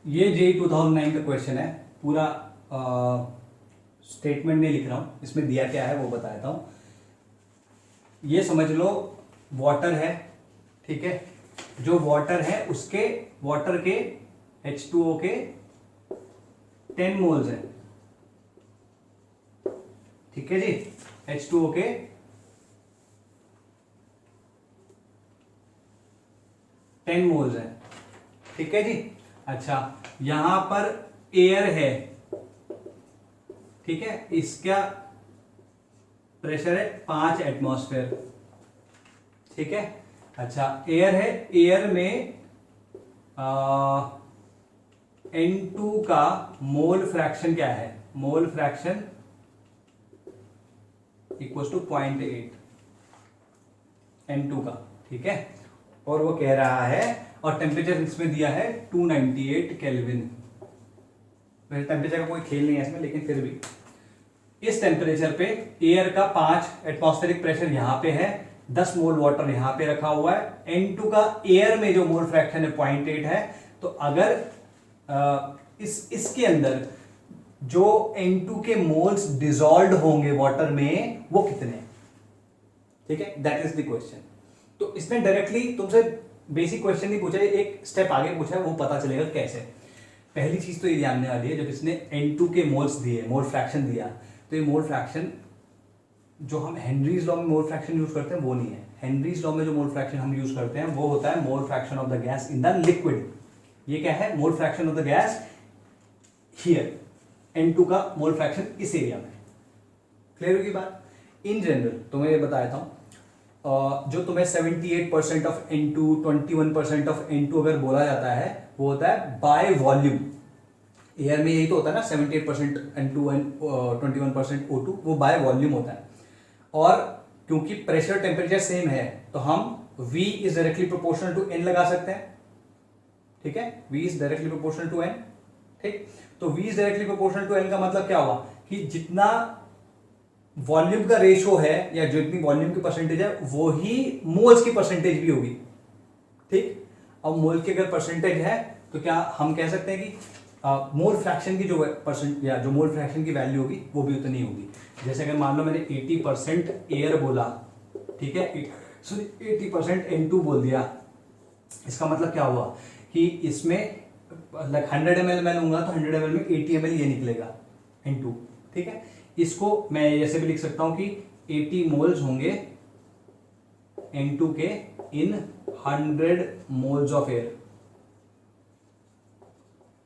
ये जेई 2009 का क्वेश्चन है, पूरा स्टेटमेंट नहीं लिख रहा हूं, इसमें दिया क्या है वो बता देता हूं। ये समझ लो वाटर है, ठीक है, जो वाटर है उसके वाटर के H2O के 10 मोल्स हैं, ठीक है जी, H2O के 10 मोल्स हैं, ठीक है जी। अच्छा, यहां पर एयर है, ठीक है, इसका प्रेशर है 5 एटमॉस्फेयर, ठीक है। अच्छा, एयर है, एयर में N2 का मोल फ्रैक्शन क्या है, mole fraction equal to 0.8 N2 का, ठीक है। और वो कह रहा है, और टेम्परेचर इसमें दिया है 298 केल्विन। वैसे टेम्परेचर का कोई खेल नहीं है इसमें, लेकिन फिर भी इस टेम्परेचर पे एयर का 5 एटमॉस्फेरिक प्रेशर यहां पे है, 10 मोल वाटर यहां पे रखा हुआ है, N2 का एयर में जो मोल फ्रैक्शन है 0.8 है। तो अगर इसके अंदर जो N2 के मोल्स डिसॉल्व होंगे वाटर में वो कितने, ठीक है, दैट इज द क्वेश्चन। तो इसने डायरेक्टली तुमसे बेसिक क्वेश्चन नहीं पूछा, एक स्टेप आगे पूछा है, वो पता चलेगा कैसे। पहली चीज तो ये जानने वाली है, जब इसने N2 के मोल्स दिए, मोल फ्रैक्शन दिया, तो ये मोल फ्रैक्शन जो हम हेनरीज लॉ में मोल फ्रैक्शन यूज करते हैं वो नहीं है। हेनरीज लॉ में जो मोल फ्रैक्शन हम यूज करते हैं वो होता है mole fraction of the gas in the liquid. ये क्या है, mole fraction of the gas here, N2 का मोल फ्रैक्शन इस एरिया में। क्लियर होगी बात। इन जनरल तुम्हें ये बता देता हूं, जो तुम्हें 78% ऑफ N2, 21% ऑफ N2 अगर बोला जाता है, वो होता है बाय वॉल्यूम। एयर में यही तो होता है ना, 78% N2 एंड 21% O2, वो बाय वॉल्यूम होता है। और क्योंकि प्रेशर टेम्परेचर सेम है, तो हम V is directly proportional to N लगा सकते हैं, ठीक है, V is directly proportional to N, ठीक। तो V is directly proportional to N का मतलब क्या हुआ कि जितना वॉल्यूम का रेशो है या जितनी वॉल्यूम की परसेंटेज है वो ही मोल्स की परसेंटेज भी होगी, ठीक। अब मोल की अगर परसेंटेज है तो क्या हम कह सकते हैं कि मोल फ्रैक्शन की जो परसेंट या जो मोल फ्रैक्शन की वैल्यू होगी वो भी उतनी होगी। जैसे अगर मान लो मैंने 80% एयर बोला, ठीक है, सॉरी 80% N2 बोल दिया, इसका मतलब क्या हुआ कि इसमें 100 ml मैं लूंगा तो 100 ml में 80 ml ये निकलेगा N2, ठीक है। इसको मैं ऐसे भी लिख सकता हूं कि 80 मोल्स होंगे N2 के इन 100 मोल्स ऑफ एयर,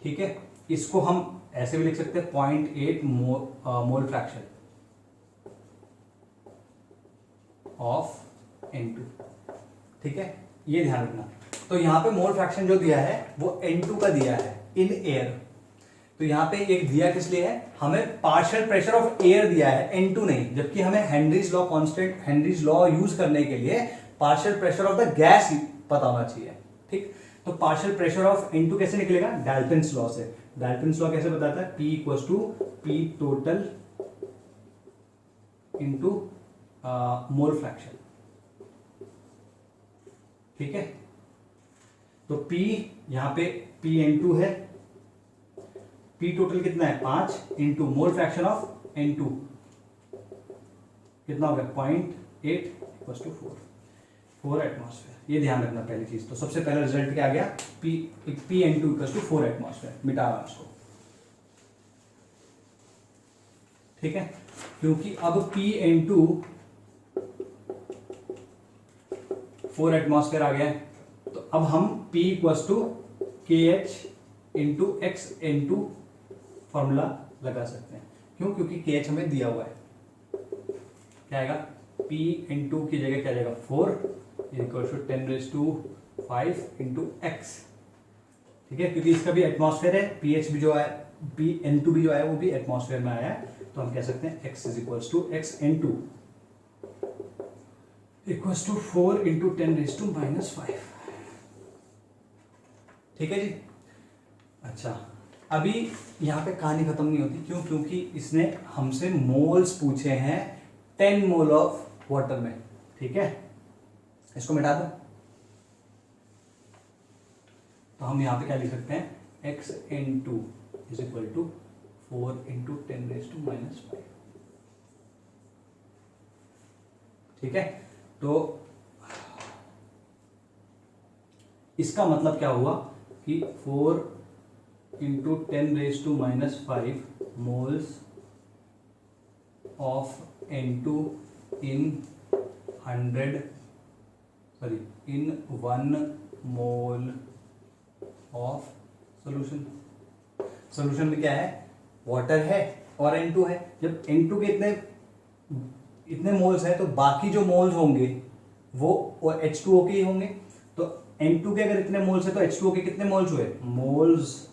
ठीक है। इसको हम ऐसे भी लिख सकते हैं 0.8 मोल फ्रैक्शन ऑफ N2, ठीक है, ये ध्यान रखना। तो यहां पे मोल फ्रैक्शन जो दिया है वो N2 का दिया है इन एयर। तो यहां पे एक दिया किस लिए है, हमें पार्शियल प्रेशर ऑफ एयर दिया है, N2 नहीं, जबकि हमें Henry's law constant, Henry's law use करने के लिए partial pressure of the gas पता होना चाहिए, ठीक। तो पार्शियल प्रेशर ऑफ N2 कैसे निकलेगा, डाल्टन्स लॉ से। डाल्टन्स लॉ कैसे बताता है, P equals to P total into mole fraction, ठीक है। तो P यहां पे PN2 है, P टोटल कितना है 5 into mole fraction of N2 कितना हो गया 0.8 इक्वल टू 4 एटमॉस्फेयर। ये ध्यान रखना पहली चीज। तो सबसे पहला रिजल्ट क्या आ गया, PN2 इक्वल टू 4 एटमॉस्फेयर, मिटाना उसको, ठीक है। क्योंकि अब PN2 4 एटमॉस्फेयर आ गया है, तो अब हम P equal to KH into XN2 formula लगा सकते हैं। क्यों, क्योंकि KH हमें दिया हुआ है। क्या आएगा, PN2 की जगह क्या जाएगा 4 इक्वल टू 10⁵ इंटू X, ठीक है, क्योंकि इसका भी एटमॉस्फेयर है, PH भी जो है, PN2 भी जो है वो भी एटमॉस्फेयर में आया है, तो हम कह सकते हैं X is equal to XN2 equal to 4 into 10⁻⁵, ठीक है जी। अच्छा, अभी यहां पे कहानी खत्म नहीं होती, क्यों, क्योंकि इसने हमसे मोल्स पूछे हैं 10 मोल ऑफ वाटर में, ठीक है। इसको मिटा दो, तो हम यहां पे क्या लिख सकते हैं, x into is equal to 4 into 10⁻⁻⁵। ठीक है, तो इसका मतलब क्या हुआ कि 4 into 10⁻⁻⁵ moles of N2 in 1 mole of solution। Solution में क्या है, वाटर है और N2 है। जब N2 के इतने मोल्स हैं तो बाकी जो मोल्स होंगे वो H2O के ही होंगे। तो N2 के अगर इतने मोल्स है तो H2O के कितने मोल्स हुए, मोल्स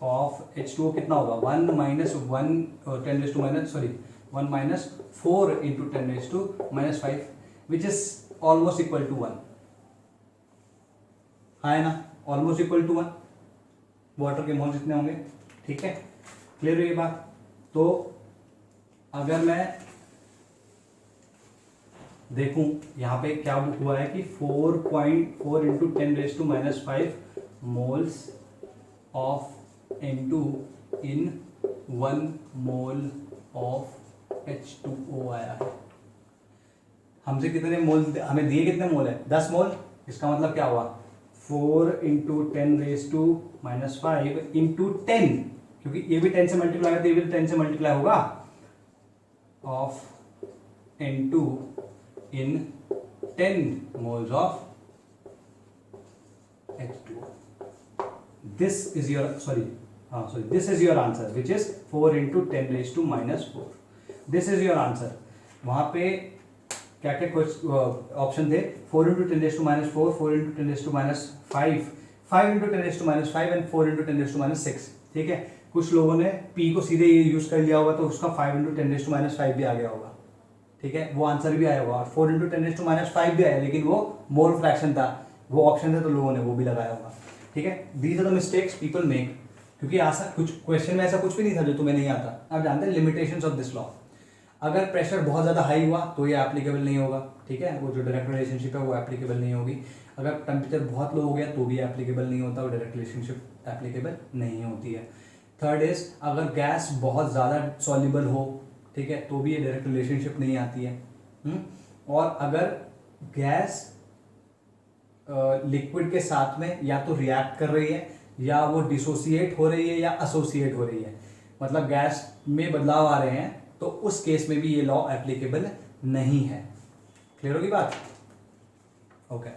ऑफ H2O कितना होगा, 1 minus 4 into 10⁻⁻⁵ which is almost equal to 1, है ना, ऑलमोस्ट इक्वल टू 1 वाटर के मोल्स जितने होंगे। ठीक है, क्लियर है ये बात। तो अगर मैं देखूं यहां पे क्या हुआ है कि 4.4 into 10⁻⁻⁵ moles of N2 in 1 mole of H2O आया है। हमसे कितने मोल, हमें दिए कितने मोल है, 10 मोल। इसका मतलब क्या हुआ, 4 into 10⁻⁻⁵ into 10, क्योंकि ये भी 10 से मल्टीप्लाई होगा तो ये भी 10 से मल्टीप्लाई होगा, of N2 in 10 moles of H2O। This is your this is your answer which is 4 into 10⁻⁻⁴। This is your answer। वहां पे क्या क्या ऑप्शन थे, 4 into 10⁻⁴, 4 into 10⁻⁵, 5 into 10⁻⁵ and 4 into 10⁻�6। ठीक है, कुछ लोगों ने P को सीधे यूज कर लिया होगा तो उसका 5 into 10⁻⁵ भी आ गया होगा। ठीक है, वो आंसर भी आया होगा, और 4 into 10⁻⁵ भी आया, लेकिन वो मोल फ्रैक्शन था, वो ऑप्शन थे तो लोगों ने वो भी लगाया होगा। ठीक है, these are the mistakes people make, क्योंकि कुछ क्वेश्चन में ऐसा कुछ भी नहीं था जो तुम्हें नहीं आता। आप जानते हैं लिमिटेशंस ऑफ दिस लॉ। अगर प्रेशर बहुत ज़्यादा हाई हुआ तो ये एप्लीकेबल नहीं होगा। ठीक है, वो जो डायरेक्ट रिलेशनशिप है वो एप्लीकेबल नहीं होगी। अगर टेम्परेचर बहुत लो हो गया तो भी एप्लीकेबल नहीं होता, वो डायरेक्ट रिलेशनशिप एप्लीकेबल नहीं होती है। थर्ड इज, अगर गैस बहुत ज़्यादा सॉल्युबल हो, ठीक है, तो भी ये डायरेक्ट रिलेशनशिप नहीं आती है। और अगर गैस लिक्विड के साथ में या तो रिएक्ट कर रही है, या वो डिसोसिएट हो रही है, या एसोसिएट हो रही है, मतलब गैस में बदलाव आ रहे हैं, तो उस केस में भी ये लॉ एप्लीकेबल नहीं है। क्लियर होगी बात? Okay,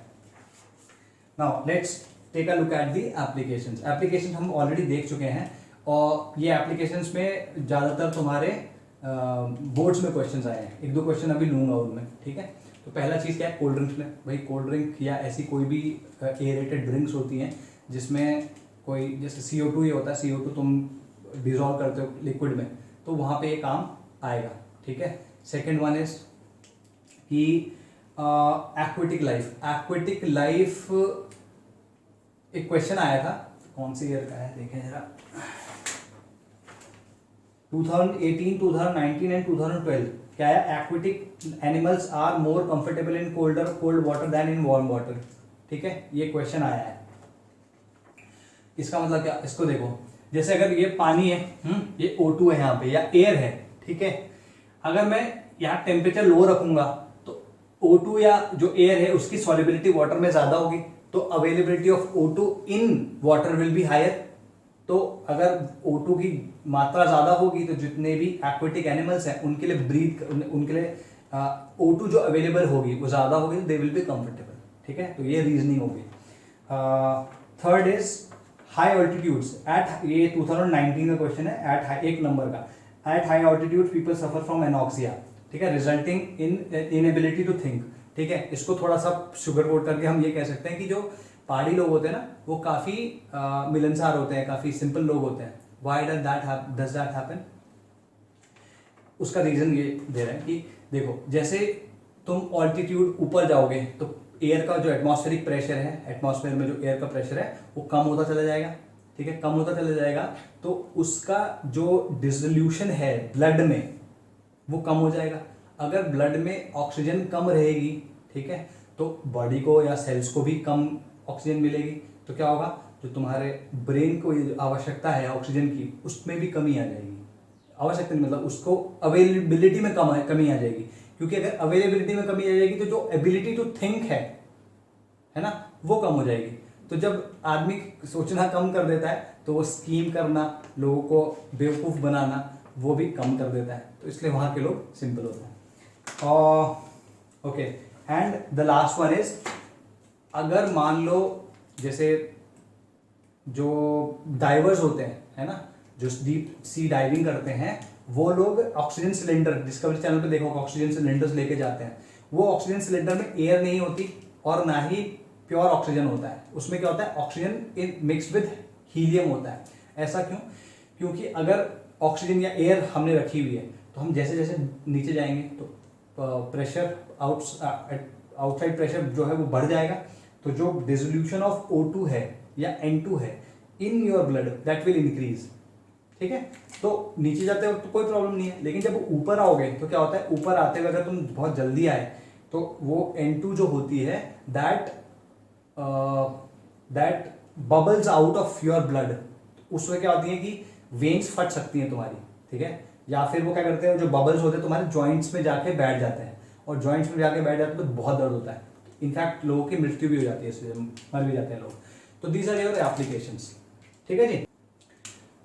now let's take a look at the applications. Applications हम ऑलरेडी देख चुके हैं, और ये एप्लीकेशंस में ज़्यादातर तुम्हारे बोर्ड्स में क्वेश्चंस आए हैं। एक दो क्वेश्चन अभी लूंगा उनमें। ठीक है, तो पहला चीज़ क्या है, कोल्ड ड्रिंक्स में। भाई कोल्ड ड्रिंक या ऐसी कोई भी एयरेटेड ड्रिंक्स होती हैं जिसमें कोई, जैसे CO2 ये होता है, CO2 तुम डिजोल्व करते हो लिक्विड में, तो वहाँ पे ये काम आएगा। ठीक है, सेकेंड वन इज कि एक्वेटिक लाइफ। एक्वेटिक लाइफ एक क्वेश्चन आया था, कौन सी ईयर का है देखें जरा, 2018, 2019 एंड 2012। क्या है, aquatic animals are more comfortable in cold water than in warm water. ठीक है, ये क्वेश्चन आया है। इसका मतलब क्या, इसको देखो, जैसे अगर ये पानी है, ये O2 है यहाँ पे, या एयर है। ठीक है, अगर मैं यहाँ टेम्परेचर लो रखूंगा तो O2 या जो एयर है उसकी सॉल्युबिलिटी वाटर में ज्यादा होगी, तो availability of O2 in water will be higher. तो अगर O2 की मात्रा ज्यादा होगी तो जितने भी एक्वेटिक एनिमल्स हैं उनके लिए उनके लिए O2 जो अवेलेबल होगी वो ज्यादा होगी, तो दे विल बी कंफर्टेबल। ठीक है, तो ये रीजनिंग होगी। Third is high altitudes at, ये 2019 का क्वेश्चन है, एट हाई, एक नंबर का, at high altitude people suffer from anoxia. ठीक है, resulting in inability to think. ठीक है, इसको थोड़ा सा शुगर कोट करके हम ये कह सकते हैं कि जो पहाड़ी लोग होते हैं ना, वो काफी मिलनसार होते हैं, काफी सिंपल लोग होते हैं। Why does that happen? उसका रीजन ये दे रहे हैं कि देखो, जैसे तुम ऑल्टीट्यूड ऊपर जाओगे तो एयर का जो एटमॉस्फेरिक प्रेशर है, एटमॉस्फेयर में जो एयर का प्रेशर है वो कम होता चला जाएगा। ठीक है, कम होता चला जाएगा तो उसका जो डिसोल्यूशन है ब्लड में वो कम हो जाएगा। अगर ब्लड में ऑक्सीजन कम रहेगी, ठीक है, तो बॉडी को या सेल्स को भी कम ऑक्सीजन मिलेगी, तो क्या होगा, जो तुम्हारे ब्रेन को ये आवश्यकता है ऑक्सीजन की, उसमें भी कमी आ जाएगी। आवश्यकता नहीं मतलब उसको अवेलेबिलिटी में कमी आ जाएगी, क्योंकि अगर अवेलेबिलिटी में कमी आ जाएगी तो जो एबिलिटी टू थिंक है ना, वो कम हो जाएगी। तो जब आदमी सोचना कम कर देता है तो वो स्कीम करना, लोगों को बेवकूफ़ बनाना, वो भी कम कर देता है। तो इसलिए वहाँ के लोग सिंपल होते हैं। और okay, and the last one is, अगर मान लो जैसे जो डाइवर्स होते हैं है ना, जो डीप सी डाइविंग करते हैं, वो लोग ऑक्सीजन सिलेंडर, डिस्कवरी चैनल पे देखो ऑक्सीजन सिलेंडर्स लेके जाते हैं। वो ऑक्सीजन सिलेंडर में एयर नहीं होती और ना ही प्योर ऑक्सीजन होता है। उसमें क्या होता है, oxygen in mix with helium होता है। ऐसा क्यों? क्योंकि अगर ऑक्सीजन या एयर हमने रखी हुई है तो हम जैसे जैसे नीचे जाएंगे तो प्रेशर आउटसाइड प्रेशर जो है वो बढ़ जाएगा। तो जो डिसोल्यूशन ऑफ O2 है या N2 है in your blood, that will increase. ठीक है, तो नीचे जाते वक्त तो कोई प्रॉब्लम नहीं है, लेकिन जब ऊपर आओगे तो क्या होता है, ऊपर आते हुए अगर तुम बहुत जल्दी आए तो वो N2 जो होती है that bubbles out of your blood. उसमें क्या होती है कि वेन्स फट सकती हैं तुम्हारी, ठीक है, या फिर वो क्या करते हैं, जो बबल्स होते हैं तुम्हारे जॉइंट्स में जाके बैठ जाते हैं, और जॉइंट्स में जाके बैठ जाते हैं तो बहुत दर्द होता है। इनफैक्ट लोगों की मृत्यु भी हो जाती है, इसलिए मर भी जाते हैं लोग। तो दीज आर योर एप्लीकेशंस। ठीक है जी,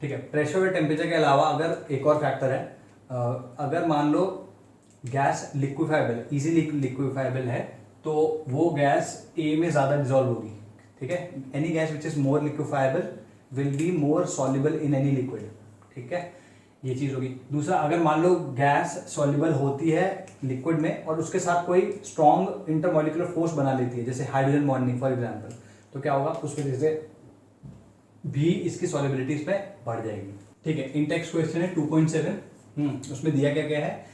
ठीक है। प्रेशर और टेम्परेचर के अलावा अगर एक और फैक्टर है, अगर मान लो गैस लिक्विफाइबल, इजीली लिक्विफाइबल है, तो वो गैस ए में ज़्यादा डिजॉल्व होगी। ठीक है, any gas which is more liquefiable will be more soluble in any liquid. ठीक है, ये चीज़ होगी। दूसरा, अगर मान लो गैस सॉल्युबल होती है लिक्विड में और उसके साथ कोई स्ट्रॉन्ग इंटरमॉलिक्यूलर फोर्स बना लेती है, जैसे हाइड्रोजन बॉन्डिंग फॉर एग्जाम्पल, तो क्या होगा, उस वजह से भी इसकी सॉल्युबिलिटी इस पर बढ़ जाएगी। ठीक है, इन टेक्स्ट क्वेश्चन है 2.7, उसमें दिया क्या क्या है,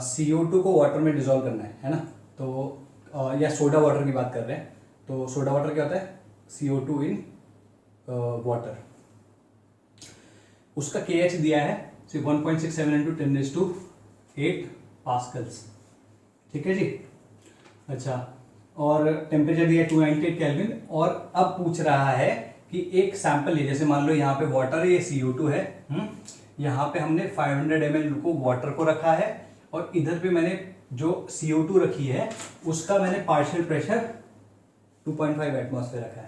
CO2 को वाटर में डिजोल्व करना है ना, तो या सोडा वाटर की बात कर रहे हैं, तो सोडा वाटर क्या होता है, CO2 इन वाटर। उसका KH दिया है 1.67 इंटू 10⁸ पास्कल्स। ठीक है जी, अच्छा, और टेम्परेचर दिया है 298 केल्विन। और अब पूछ रहा है कि एक सैंपल है, जैसे मान लो यहाँ पे वाटर है, ये CO2 है, यहाँ पे हमने 500 ml को वाटर को रखा है, और इधर पे मैंने जो CO2 रखी है उसका मैंने पार्शियल प्रेशर 2.5 एटमॉस्फेयर रखा है।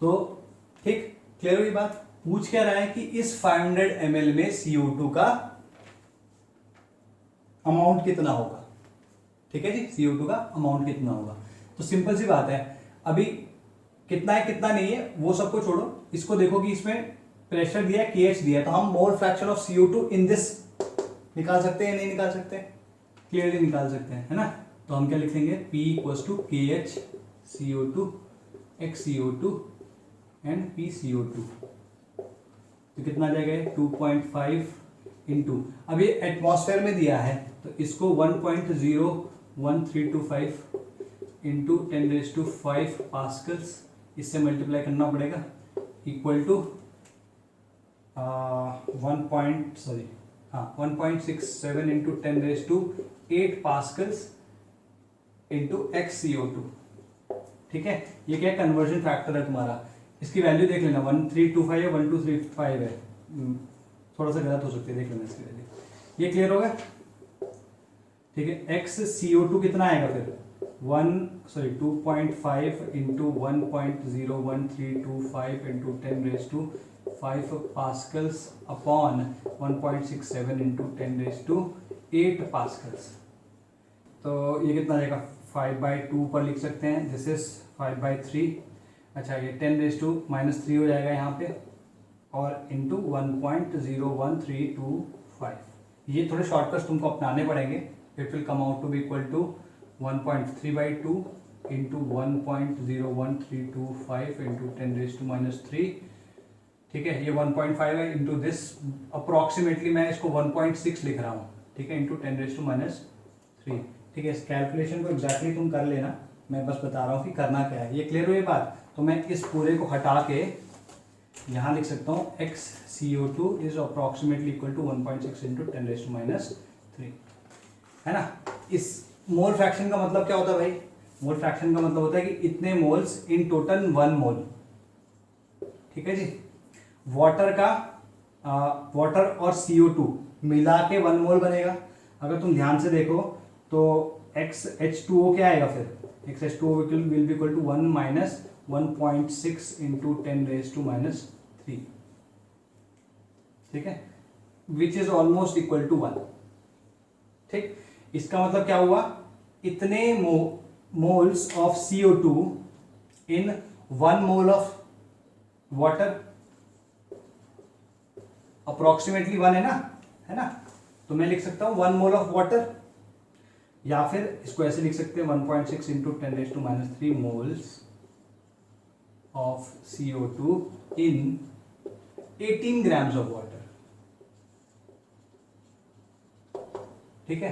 तो ठीक, क्लियर हुई बात। पूछ क्या रहा है कि इस 500 ml में CO2 का अमाउंट कितना होगा। ठीक है जी, CO2 का अमाउंट कितना होगा। तो सिंपल सी बात है, अभी कितना है कितना नहीं है वो सबको छोड़ो, इसको देखो कि इसमें प्रेशर दिया है, KH दिया है, तो हम mole fraction of CO2 in this निकाल सकते हैं, नहीं निकाल सकते, क्लियरली निकाल सकते हैं, है ना। तो हम क्या लिख लेंगे, P = KH CO2 X CO2 and PCO2। तो कितना आ जाएगा, 2.5 इंटू, अब ये एटमॉस्फेयर में दिया है तो इसको 1.01325 इंटू 10⁵ पास्कल्स, इससे मल्टीप्लाई करना पड़ेगा, equal to 1.67 into 10⁸ pascals into X CO2। ठीक है, ये क्या कन्वर्जन फैक्टर है तुम्हारा, इसकी वैल्यू देख लेना, 1325 है, 1235 है, थोड़ा सा गलत हो सकती है, देख लेना इसकी वैल्यू। ये क्लियर होगा। ठीक है, X CO2 कितना आएगा फिर, 2.5 into 1.01325 into 10⁵ pascals upon 1.67 into 10⁸ pascals. तो ये कितना आएगा, 5/2 पर लिख सकते हैं, दिस इज 5/3। अच्छा, ये 10⁻³ हो जाएगा यहाँ पे, और इंटू 1.01325। ये थोड़े शॉर्टकट्स तुमको अपनाने पड़ेंगे। It will come out to be equal to 1.3/2 into 1.01325 into 10⁻3। ठीक है, ये 1.5 है इंटू दिस, अप्रोक्सीमेटली मैं इसको 1.6 लिख रहा हूँ, ठीक है, इंटू 10⁻3। ठीक है, इस कैलकुलेशन को एग्जैक्टली तुम कर लेना, मैं बस बता रहा हूँ कि करना क्या है। ये क्लियर हुई बात। तो मैं इस पूरे को हटा के यहाँ लिख सकता हूँ X CO2 is approximately equal to 1.6 into 10⁻3, है ना। इस मोल फ्रैक्शन का मतलब क्या होता है भाई, मोल फ्रैक्शन का मतलब होता है कि इतने मोल्स इन टोटल 1 मोल, ठीक है जी। वाटर का वाटर और CO2 मिला के 1 मोल बनेगा। अगर तुम ध्यान से देखो तो XH2O क्या आएगा फिर, XH2O will be equal to 1 minus 1.6 into 10⁻⁻3, ठीक है, which is almost equal to 1। ठीक, इसका मतलब क्या हुआ, इतने moles of CO2 in 1 mole of water, approximately 1 है ना, तो मैं लिख सकता हूं 1 मोल ऑफ वाटर, या फिर इसको ऐसे लिख सकते हैं 1.6 into 10⁻³ moles of CO2 in 18 grams of water. ठीक है,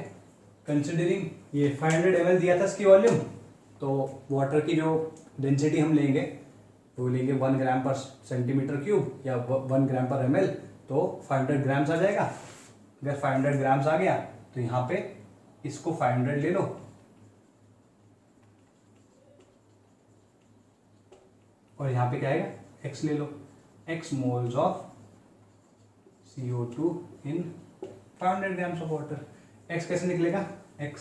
कंसिडरिंग ये 500 ml दिया था इसकी वॉल्यूम, तो वाटर की जो डेंसिटी हम लेंगे वो लेंगे 1 ग्राम पर सेंटीमीटर क्यूब या 1 ग्राम पर ml, तो 500 ग्राम्स आ जाएगा। अगर 500 ग्राम्स आ गया तो यहाँ पे इसको 500 ले लो और यहाँ पे क्या आएगा, x ले लो, x moles of CO2 in 500 grams of water. x कैसे निकलेगा, x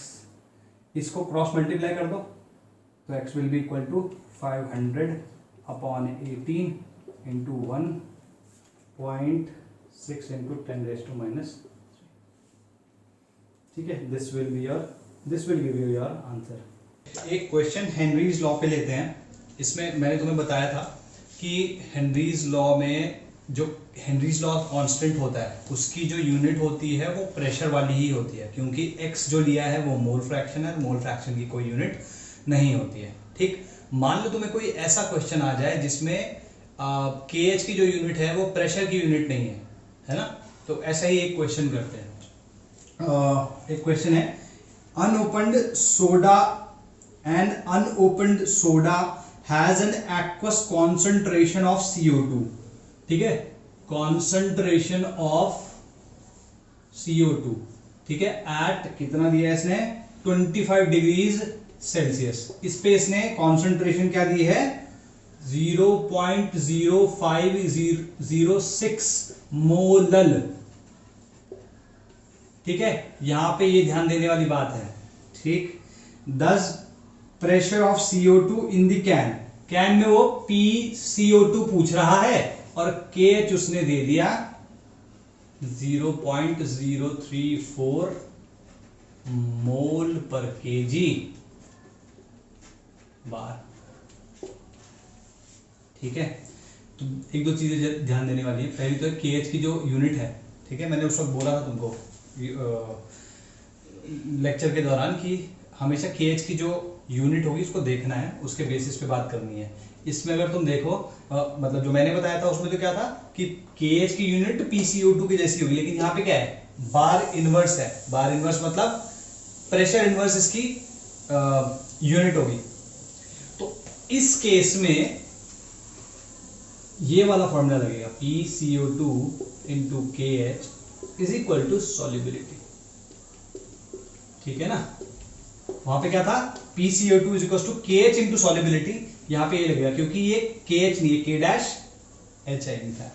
इसको क्रॉस मल्टीप्लाई कर दो तो x will be equal to 500 upon 18 into 1.6 into 10⁻⁻3। ठीक है, this will give you your answer. एक क्वेश्चन हेनरीज लॉ पे लेते हैं। इसमें मैंने तुम्हें बताया था कि हेनरीज लॉ में जो हेनरीज लॉ कांस्टेंट होता है उसकी जो यूनिट होती है वो प्रेशर वाली ही होती है, क्योंकि x जो लिया है वो मोल फ्रैक्शन है, मोल फ्रैक्शन की कोई यूनिट नहीं होती है। ठीक, मान लो तुम्हें कोई ऐसा क्वेश्चन आ जाए जिसमें KH की जो यूनिट है वो प्रेशर की यूनिट नहीं है ना, तो ऐसा ही एक क्वेश्चन करते हैं। एक क्वेश्चन है, unopened soda and unopened soda has an aqueous concentration of CO2। ठीक है, कॉन्सेंट्रेशन ऑफ CO2, ठीक है, एट कितना दिया है इसने 25 डिग्रीज सेल्सियस। इस पे इसने कॉन्सेंट्रेशन क्या दी है 0.0506 मोलल। ठीक है, यहां पे ये ध्यान देने वाली बात है। ठीक, 10 pressure of CO2 in the can में वो PCO2 पूछ रहा है और KH उसने दे दिया 0.034 मोल पर kg बार। ठीक है, तो एक दो चीजें ध्यान देने वाली है। पहली तो KH की जो यूनिट है, ठीक है, मैंने उस वक्त बोला था तुमको लेक्चर के दौरान कि हमेशा KH की जो यूनिट होगी उसको देखना है, उसके बेसिस पे बात करनी है। इसमें अगर तुम देखो मतलब जो मैंने बताया था उसमें तो क्या था कि KH की यूनिट PCO2 की जैसी होगी, लेकिन यहाँ पे क्या है बार इनवर्स है। बार इनवर्स मतलब प्रेशर इनवर्स इसकी यूनिट होगी। तो इस केस में ये वाला फॉर्मूला लगेगा PCO2 into KH is equal to solubility. ठीक है ना, वहां पे क्या था PCO2 is equal to KH into solubility, यहां पे ये लगेगा क्योंकि ये KH नहीं है K-H है।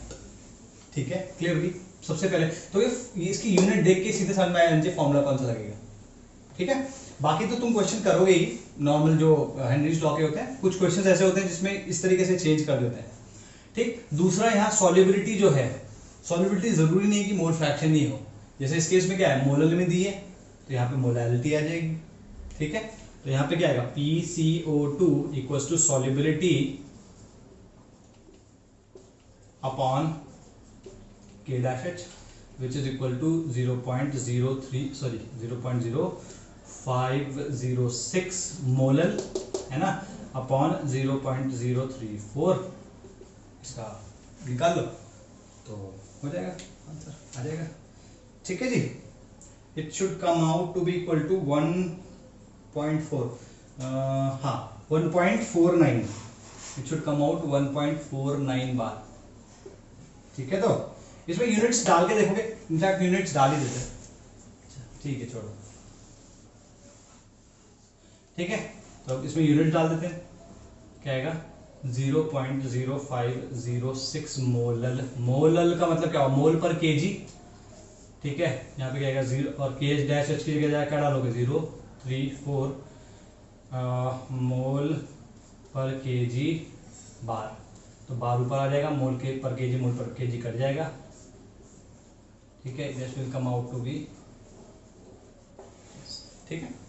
ठीक है, क्लियरली सबसे पहले तो ये इसकी यूनिट देख के सीधे समझ में आया फॉर्मूला कौन सा लगेगा। ठीक है, बाकी तो तुम क्वेश्चन करोगे ही, नॉर्मल जो हेनरीज लॉ के होते हैं। कुछ क्वेश्चंस ऐसे होते हैं जिसमें इस तरीके से चेंज कर देते हैं। ठीक, दूसरा यहाँ सॉल्युबिलिटी जो है, सॉल्युबिलिटी जरूरी नहीं है कि मोल फ्रैक्शन ही हो। जैसे इस केस में क्या है मोलल में दी है तो यहाँ पे मोलैलिटी आ जाएगी। ठीक है, तो यहाँ पे क्या आएगा PCO2 equals to solubility upon K-H which is equal to 0.0506 molal है ना अपॉन 0.034। इसका निकाल लो तो हो जाएगा, आंसर आ जाएगा। ठीक है जी, it should come out to be equal to 1.4 हाँ 1.49। It should come out 1.49 bar. ठीक है, तो इसमें यूनिट्स डाल के देखोगे, इनफैक्ट यूनिट्स डाल ही देते हैं। ठीक है, छोड़ो। ठीक है, तो इसमें यूनिट डाल देते हैं, क्या आएगा 0.0506 मोलल। मोलल का मतलब क्या हुआ, मोल पर केजी, ठीक है। यहाँ पे क्या आएगा 0 और के एच डैश एच की जगह क्या डालोगे 034 मोल पर केजी बार, तो बार ऊपर आ जाएगा, मोल के पर केजी, मोल पर केजी कट जाएगा, ठीक है। This will come out to be, ठीक है।